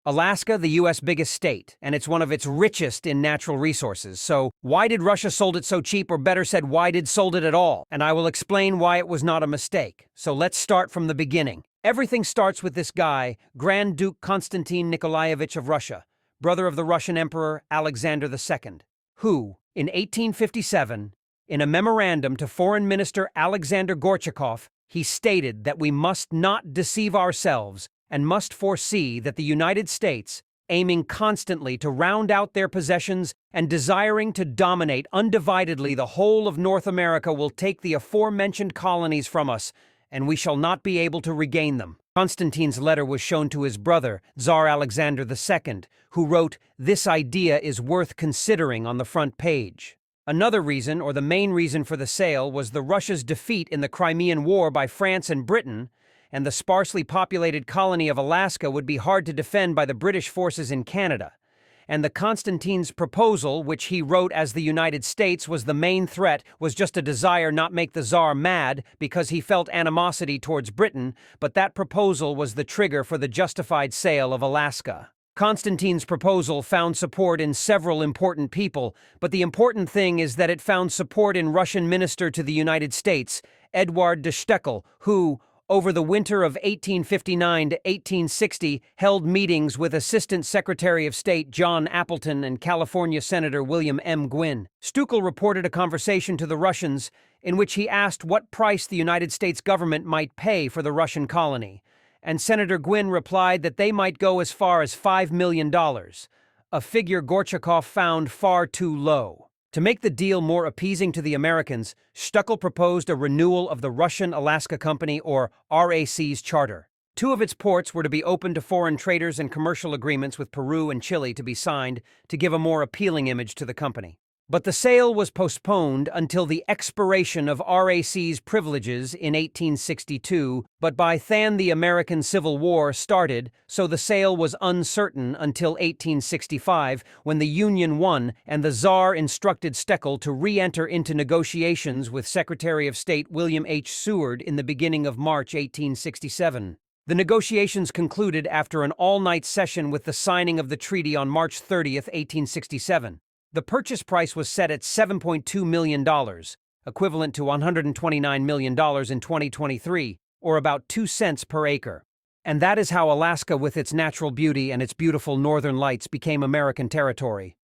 Alaska, the U.S. biggest state, and it's one of its richest in natural resources. So why did Russia sold it so cheap, or better said, why did sold it at all? And I will explain why it was not a mistake. So let's start from the beginning. Everything starts with this guy, Grand Duke Konstantin Nikolaevich of Russia, brother of the Russian Emperor Alexander II, who, in 1857, in a memorandum to Foreign Minister Alexander Gorchakov, he stated that we must not deceive ourselves and must foresee that the United States, aiming constantly to round out their possessions and desiring to dominate undividedly the whole of North America, will take the aforementioned colonies from us, and we shall not be able to regain them. Konstantin's letter was shown to his brother, Tsar Alexander II, who wrote, "This idea is worth considering," on the front page. Another reason, or the main reason for the sale, was the Russia's defeat in the Crimean War by France and Britain, and the sparsely populated colony of Alaska would be hard to defend by the British forces in Canada. And the Konstantin's proposal, which he wrote as the United States was the main threat, was just a desire not make the Tsar mad because he felt animosity towards Britain, but that proposal was the trigger for the justified sale of Alaska. Konstantin's proposal found support in several important people, but the important thing is that it found support in Russian Minister to the United States, Eduard de Steckel, who, over the winter of 1859 to 1860, held meetings with Assistant Secretary of State John Appleton and California Senator William M. Gwin. Steckel reported a conversation to the Russians in which he asked what price the United States government might pay for the Russian colony, and Senator Gwin replied that they might go as far as $5 million, a figure Gorchakov found far too low. To make the deal more appeasing to the Americans, Steckel proposed a renewal of the Russian Alaska Company, or RAC's, charter. 2 of its ports were to be open to foreign traders, and commercial agreements with Peru and Chile to be signed to give a more appealing image to the company. But the sale was postponed until the expiration of RAC's privileges in 1862, but by then the American Civil War started, so the sale was uncertain until 1865, when the Union won and the Tsar instructed Steckel to re-enter into negotiations with Secretary of State William H. Seward in the beginning of March 1867. The negotiations concluded after an all-night session with the signing of the treaty on March 30, 1867. The purchase price was set at $7.2 million, equivalent to $129 million in 2023, or about 2 cents per acre. And that is how Alaska, with its natural beauty and its beautiful northern lights, became American territory.